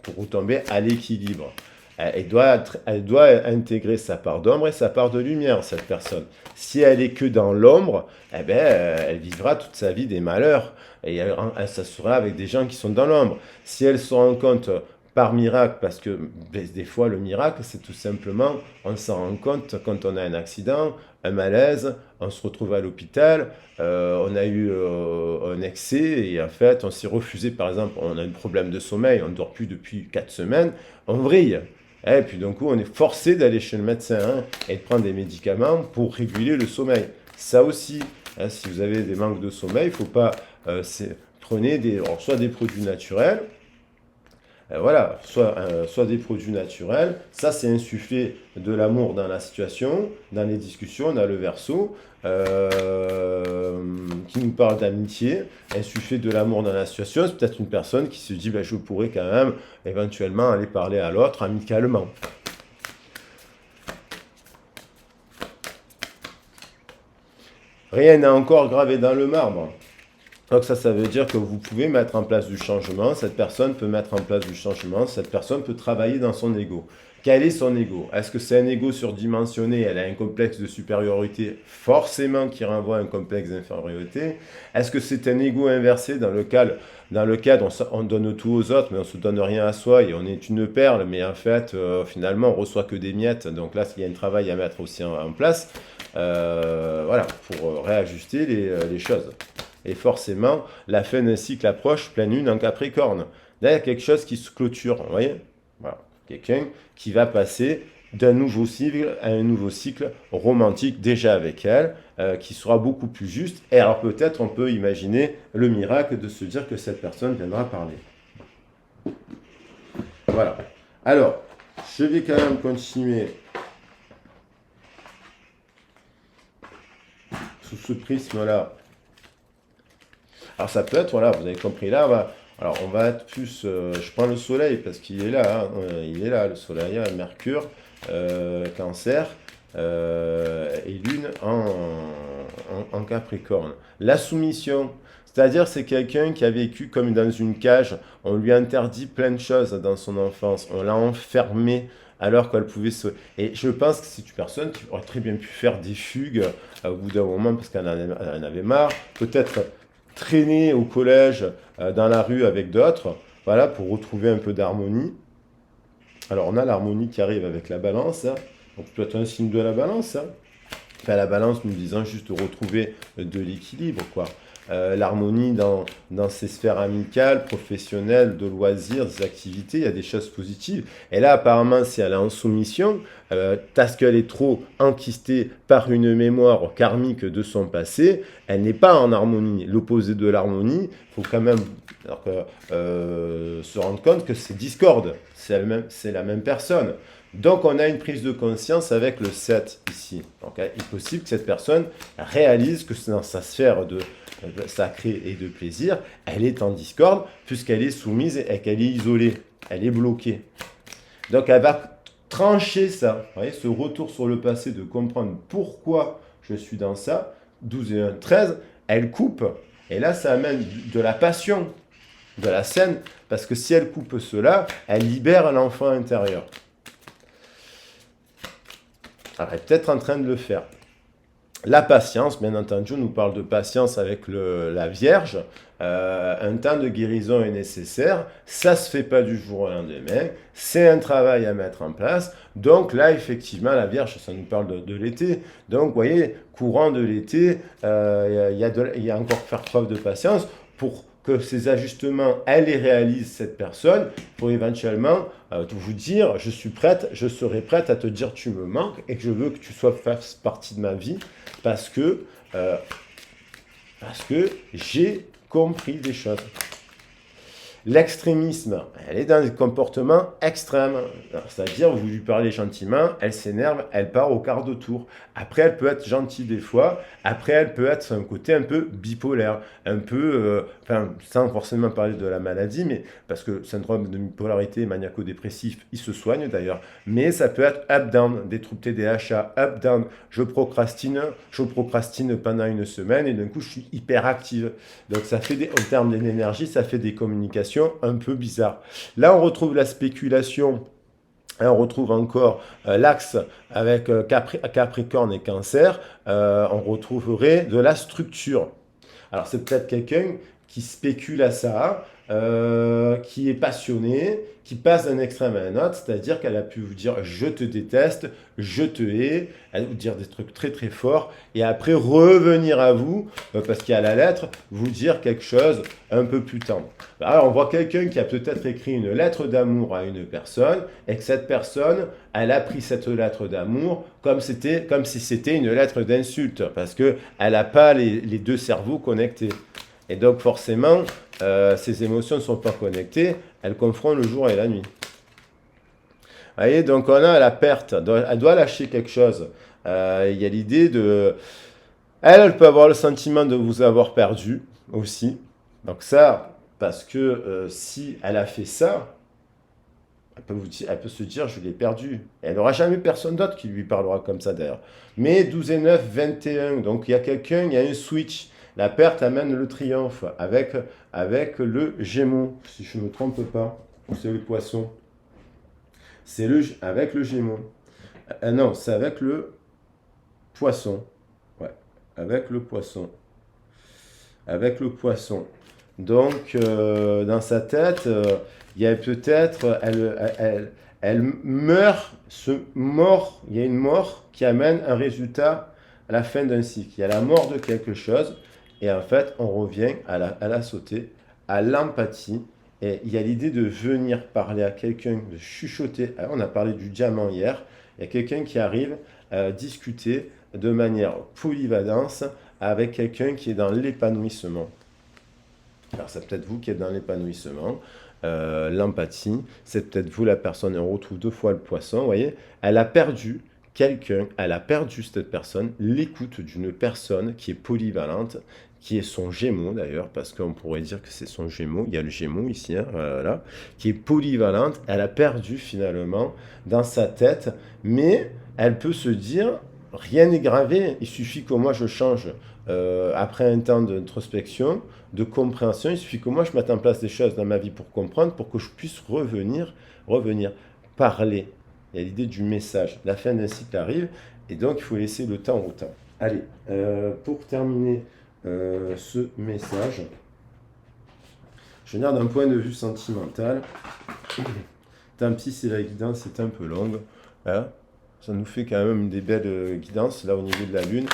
pour retomber à l'équilibre. Elle doit intégrer sa part d'ombre et sa part de lumière, cette personne. Si elle est que dans l'ombre, eh ben, elle vivra toute sa vie des malheurs. Et elle s'assurera avec des gens qui sont dans l'ombre. Si elle se rend compte par miracle, parce que des fois le miracle, c'est tout simplement, on s'en rend compte quand on a un accident, un malaise, on se retrouve à l'hôpital, on a eu un excès et en fait on s'est refusé, par exemple, on a un problème de sommeil, on ne dort plus depuis 4 semaines, on vrille. Et puis d'un coup, on est forcé d'aller chez le médecin et de prendre des médicaments pour réguler le sommeil. Ça aussi, si vous avez des manques de sommeil, il ne faut pas prenez soit des produits naturels, voilà, soit des produits naturels. Ça, c'est insuffler de l'amour dans la situation, dans les discussions. On a le verso qui nous parle d'amitié, insuffler de l'amour dans la situation. C'est peut-être une personne qui se dit, ben, je pourrais quand même éventuellement aller parler à l'autre amicalement. Rien n'est encore gravé dans le marbre. Donc ça veut dire que vous pouvez mettre en place du changement, cette personne peut mettre en place du changement, cette personne peut travailler dans son ego. Quel est son ego? Est-ce que c'est un ego surdimensionné? Elle a un complexe de supériorité forcément qui renvoie à un complexe d'infériorité. Est-ce que c'est un ego inversé dans lequel on donne tout aux autres mais on ne se donne rien à soi et on est une perle mais en fait finalement on reçoit que des miettes. Donc là il y a un travail à mettre aussi en place voilà, pour réajuster les choses. Et forcément, la fin d'un cycle approche, pleine lune en Capricorne. Là, il y a quelque chose qui se clôture, vous voyez? Voilà. Quelqu'un qui va passer d'un nouveau cycle à un nouveau cycle romantique déjà avec elle, qui sera beaucoup plus juste. Et alors peut-être on peut imaginer le miracle de se dire que cette personne viendra parler. Voilà. Alors, je vais quand même continuer sous ce prisme-là. Alors ça peut être, voilà, vous avez compris là, on va être plus, je prends le soleil parce qu'il est là, hein, il est là le soleil, Mercure, Cancer et Lune en Capricorne. La soumission, c'est-à-dire c'est quelqu'un qui a vécu comme dans une cage, on lui a interdit plein de choses dans son enfance, on l'a enfermé alors qu'elle pouvait se... Et je pense que c'est une personne qui aurait très bien pu faire des fugues au bout d'un moment parce qu'elle en avait marre, peut-être traîner au collège, dans la rue avec d'autres, voilà, pour retrouver un peu d'harmonie. Alors on a l'harmonie qui arrive avec la balance, hein. Donc peut être un signe de la balance, hein. Enfin, la balance nous disant juste retrouver de l'équilibre, quoi. L'harmonie dans ses sphères amicales, professionnelles, de loisirs, des activités, il y a des choses positives. Et là, apparemment, si elle est en soumission, parce qu'elle est trop enquistée par une mémoire karmique de son passé, elle n'est pas en harmonie. L'opposé de l'harmonie, il faut quand même se rendre compte que c'est discorde, c'est la même personne. Donc on a une prise de conscience avec le 7 ici. Donc il est possible que cette personne réalise que dans sa sphère de sacré et de plaisir, elle est en discorde puisqu'elle est soumise et qu'elle est isolée, elle est bloquée. Donc elle va trancher ça, vous voyez, ce retour sur le passé, de comprendre pourquoi je suis dans ça, 12 et 1, 13, elle coupe, et là ça amène de la passion, de la scène, parce que si elle coupe cela, elle libère l'enfant intérieur. Alors, elle est peut-être en train de le faire. La patience, bien entendu, on nous parle de patience avec la Vierge. Un temps de guérison est nécessaire. Ça ne se fait pas du jour au lendemain. C'est un travail à mettre en place. Donc là, effectivement, la Vierge, ça nous parle de l'été. Donc, vous voyez, courant de l'été, il y a encore faire preuve de patience pour que ces ajustements, elle les réalise cette personne, pour éventuellement vous dire, je suis prête, je serai prête à te dire tu me manques et que je veux que tu fasses partie de ma vie parce que, euh, parce que j'ai compris des choses. L'extrémisme, elle est dans des comportements extrêmes. C'est-à-dire, vous lui parlez gentiment, elle s'énerve, elle part au quart de tour. Après, elle peut être gentille des fois. Après, elle peut être un côté un peu bipolaire. Un peu, sans forcément parler de la maladie, mais parce que le syndrome de bipolarité maniaco-dépressif, il se soigne d'ailleurs. Mais ça peut être up-down, des troubles TDAH, up-down. Je procrastine pendant une semaine et d'un coup, je suis hyper active. Donc, ça fait en termes d'énergie, ça fait des communications un peu bizarre. Là, on retrouve la spéculation. On retrouve encore l'axe avec Capricorne et Cancer. On retrouverait de la structure. Alors, c'est peut-être quelqu'un qui spécule à ça, qui est passionné, qui passe d'un extrême à un autre, c'est-à-dire qu'elle a pu vous dire je te déteste, je te hais, elle va vous dire des trucs très très forts, et après revenir à vous, parce qu'il y a la lettre, vous dire quelque chose un peu plus tendre. Alors on voit quelqu'un qui a peut-être écrit une lettre d'amour à une personne, et que cette personne, elle a pris cette lettre d'amour comme si c'était une lettre d'insulte, parce qu'elle n'a pas les deux cerveaux connectés. Et donc forcément, ces émotions ne sont pas connectées, elles confrontent le jour et la nuit. Vous voyez, donc on a la perte, elle doit lâcher quelque chose. Il y a l'idée de... Elle peut avoir le sentiment de vous avoir perdu aussi. Donc ça, parce que si elle a fait ça, elle peut se dire je l'ai perdu. Et elle n'aura jamais personne d'autre qui lui parlera comme ça d'ailleurs. Mais 12 et 9, 21, donc il y a quelqu'un, il y a un switch. La perte amène le triomphe avec le Gémeaux, si je ne me trompe pas. Ou c'est le Poisson. C'est avec le Gémeaux. Non, c'est avec le Poisson. Ouais, avec le Poisson. Avec le Poisson. Donc, dans sa tête, il y a peut-être, elle meurt, il y a une mort qui amène un résultat à la fin d'un cycle. Il y a la mort de quelque chose, et en fait, on revient à la sauter, à l'empathie, et il y a l'idée de venir parler à quelqu'un, de chuchoter. On a parlé du diamant hier, il y a quelqu'un qui arrive à discuter de manière polyvalente avec quelqu'un qui est dans l'épanouissement. Alors c'est peut-être vous qui êtes dans l'épanouissement, l'empathie, c'est peut-être vous la personne, et on retrouve deux fois le Poisson, vous voyez, elle a perdu quelqu'un, elle a perdu cette personne, l'écoute d'une personne qui est polyvalente, qui est son Gémeaux d'ailleurs, parce qu'on pourrait dire que c'est son Gémeaux, il y a le Gémeaux ici, hein, voilà, qui est polyvalente, elle a perdu finalement dans sa tête, mais elle peut se dire, rien n'est gravé, il suffit que moi je change après un temps d'introspection, de compréhension, il suffit que moi je mette en place des choses dans ma vie pour comprendre, pour que je puisse revenir, parler. Il y a l'idée du message. La fin d'un cycle arrive, et donc il faut laisser le temps au temps. Allez, pour terminer ce message, je regarde d'un point de vue sentimental. Tant pis si la guidance est un peu longue. Hein, ça nous fait quand même des belles guidances là au niveau de la Lune.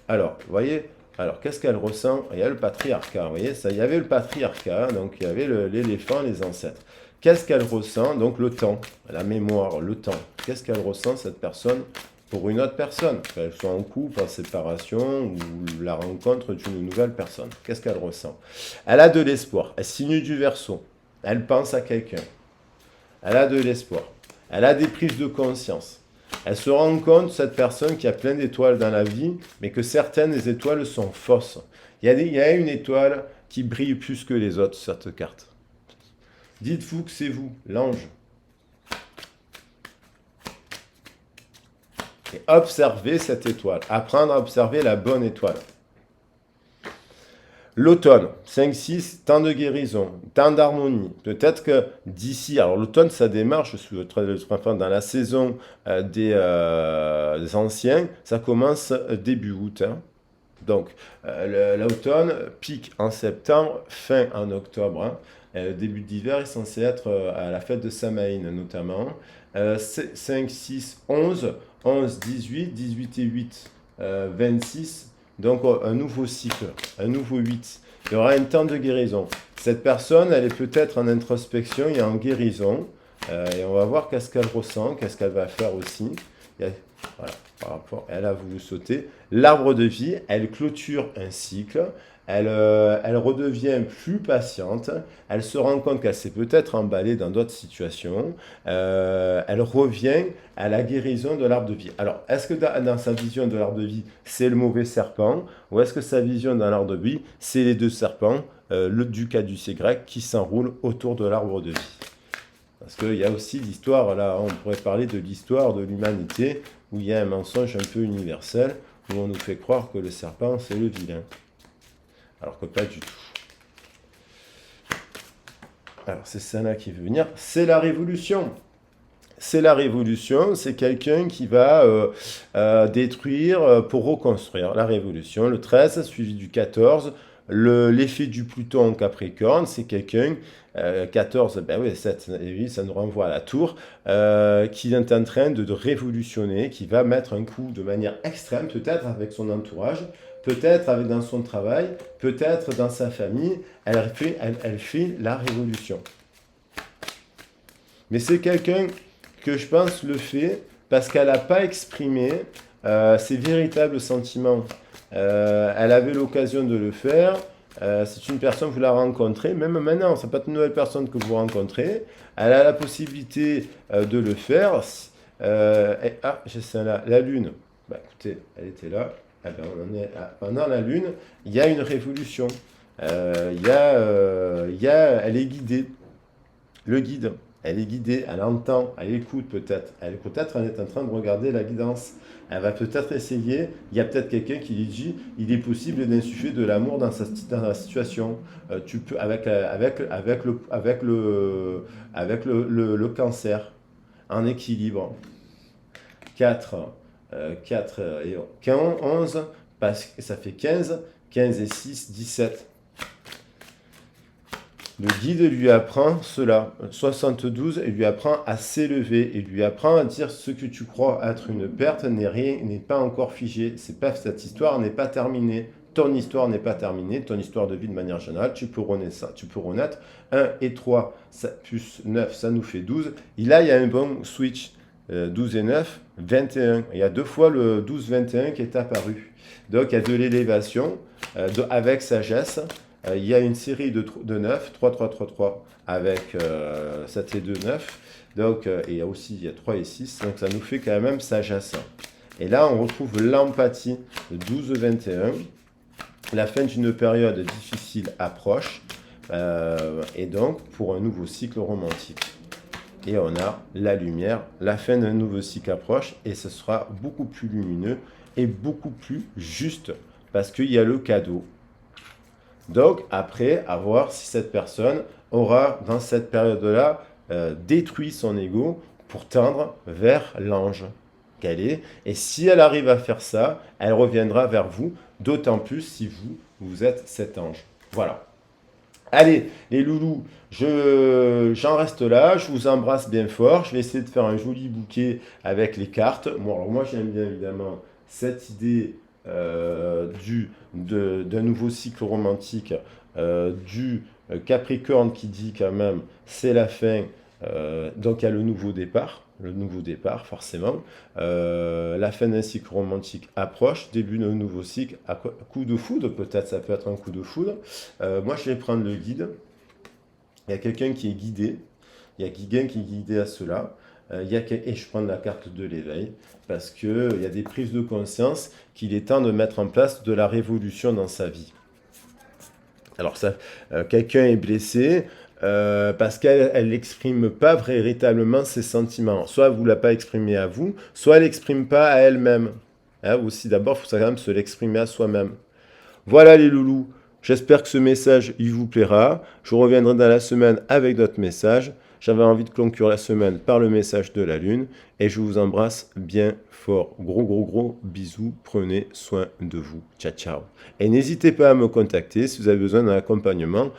Alors, vous voyez, qu'est-ce qu'elle ressent? Il y a le patriarcat, vous voyez, ça, il y avait le patriarcat, donc il y avait l'éléphant, les ancêtres. Qu'est-ce qu'elle ressent? Donc le temps, la mémoire, le temps. Qu'est-ce qu'elle ressent, cette personne, pour une autre personne? Qu'elle soit en couple, en séparation, ou la rencontre d'une nouvelle personne. Qu'est-ce qu'elle ressent? Elle a de l'espoir, elle signe du Verseau, elle pense à quelqu'un, elle a de l'espoir, elle a des prises de conscience. Elle se rend compte, cette personne, qu'il y a plein d'étoiles dans la vie, mais que certaines des étoiles sont fausses. Il y a une étoile qui brille plus que les autres sur cette carte. Dites-vous que c'est vous, l'ange. Et observez cette étoile. Apprendre à observer la bonne étoile. L'automne, 5-6, temps de guérison, temps d'harmonie. Peut-être que d'ici, alors l'automne, ça démarre, je suis dans la saison des anciens, ça commence début août, hein. Donc, l'automne pique en septembre, fin en octobre, hein. Le début d'hiver est censé être à la fête de Samaïn notamment. 5, 6, 11, 11, 18, 18 et 8, 26. Donc un nouveau cycle, un nouveau 8. Il y aura un temps de guérison. Cette personne, elle est peut-être en introspection et en guérison. Et on va voir qu'est-ce qu'elle ressent, qu'est-ce qu'elle va faire aussi. Voilà, par rapport, elle a voulu sauter. L'arbre de vie, elle clôture un cycle. Elle redevient plus patiente. Elle se rend compte qu'elle s'est peut-être emballée dans d'autres situations. Elle revient à la guérison de l'arbre de vie. Alors, est-ce que dans sa vision de l'arbre de vie, c'est le mauvais serpent, ou est-ce que sa vision dans l'arbre de vie, c'est les deux serpents, le Ducadus et grec, qui s'enroulent autour de l'arbre de vie? Parce qu'il y a aussi l'histoire, là, on pourrait parler de l'histoire de l'humanité, où il y a un mensonge un peu universel, où on nous fait croire que le serpent, c'est le vilain. Alors que pas du tout. Alors, c'est ça là qui veut venir. C'est la révolution. C'est la révolution, c'est quelqu'un qui va détruire pour reconstruire. La révolution, le 13, suivi du 14. L'effet du Pluton en Capricorne, c'est quelqu'un, 14, ben oui, 7 et 8, ça nous renvoie à la tour, qui est en train de révolutionner, qui va mettre un coup de manière extrême, peut-être avec son entourage, peut-être avec dans son travail, peut-être dans sa famille, elle fait la révolution. Mais c'est quelqu'un que je pense le fait parce qu'elle n'a pas exprimé ses véritables sentiments. Elle avait l'occasion de le faire. C'est une personne, vous la rencontrez, même maintenant, c'est pas une nouvelle personne que vous rencontrez. Elle a la possibilité de le faire. J'ai ça là, la Lune. Bah, écoutez, elle était là. Eh ben, pendant la Lune, il y a une révolution. Elle est guidée. Le guide, elle est guidée, elle entend, elle écoute peut-être. Elle est en train de regarder la guidance. Elle va peut-être essayer, il y a peut-être quelqu'un qui lui dit, il est possible d'insuffler de l'amour dans la situation. Tu peux, avec le cancer, en équilibre. 4 4 et 11, parce que ça fait 15, 15 et 6, 17. Le guide lui apprend cela, 72, et lui apprend à s'élever, et lui apprend à dire ce que tu crois être une perte n'est pas encore figé. Cette histoire n'est pas terminée. Ton histoire n'est pas terminée, ton histoire de vie de manière générale, tu peux renaître. 1 et 3, plus 9, ça nous fait 12. Et là, il y a un bon switch. 12 et 9, 21. Il y a deux fois le 12-21 qui est apparu. Donc, il y a de l'élévation avec sagesse. Il y a une série de 9, 3, 3, 3, 3, avec 7 et 2, 9. Donc, et il y a aussi il y a 3 et 6. Donc, ça nous fait quand même sagesse. Et là, on retrouve l'empathie, 12-21. La fin d'une période difficile approche. Et donc, pour un nouveau cycle romantique. Et on a la lumière, la fin d'un nouveau cycle approche, et ce sera beaucoup plus lumineux et beaucoup plus juste, parce qu'il y a le cadeau. Donc, après, à voir si cette personne aura, dans cette période-là, détruit son ego pour tendre vers l'ange qu'elle est. Et si elle arrive à faire ça, elle reviendra vers vous, d'autant plus si vous êtes cet ange. Voilà. Allez, les loulous, j'en reste là, je vous embrasse bien fort. Je vais essayer de faire un joli bouquet avec les cartes. Bon, alors moi, j'aime bien évidemment cette idée d'un nouveau cycle romantique, du Capricorne qui dit quand même c'est la fin, donc il y a le nouveau départ forcément. La fin d'un cycle romantique approche, début d'un nouveau cycle, coup de foudre, peut-être ça peut être un coup de foudre. Moi je vais prendre le guide, il y a quelqu'un qui est guidé, il y a quelqu'un qui est guidé à cela. Et je prends la carte de l'éveil parce qu'il y a des prises de conscience qu'il est temps de mettre en place de la révolution dans sa vie. Alors ça, quelqu'un est blessé parce qu'elle n'exprime pas véritablement ses sentiments. Soit vous ne l'a pas exprimé à vous, soit elle n'exprime pas à elle-même. Hein, aussi d'abord, il faut quand même se l'exprimer à soi-même. Voilà les loulous. J'espère que ce message, il vous plaira. Je reviendrai dans la semaine avec d'autres messages. J'avais envie de conclure la semaine par le message de la Lune et je vous embrasse bien fort. Gros, gros, gros bisous. Prenez soin de vous. Ciao, ciao. Et n'hésitez pas à me contacter si vous avez besoin d'un accompagnement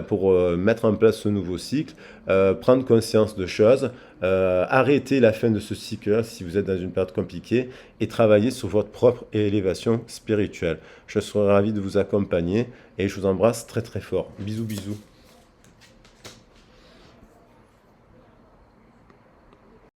pour mettre en place ce nouveau cycle, prendre conscience de choses, arrêter la fin de ce cycle si vous êtes dans une période compliquée et travailler sur votre propre élévation spirituelle. Je serai ravi de vous accompagner et je vous embrasse très très fort. Bisous, bisous.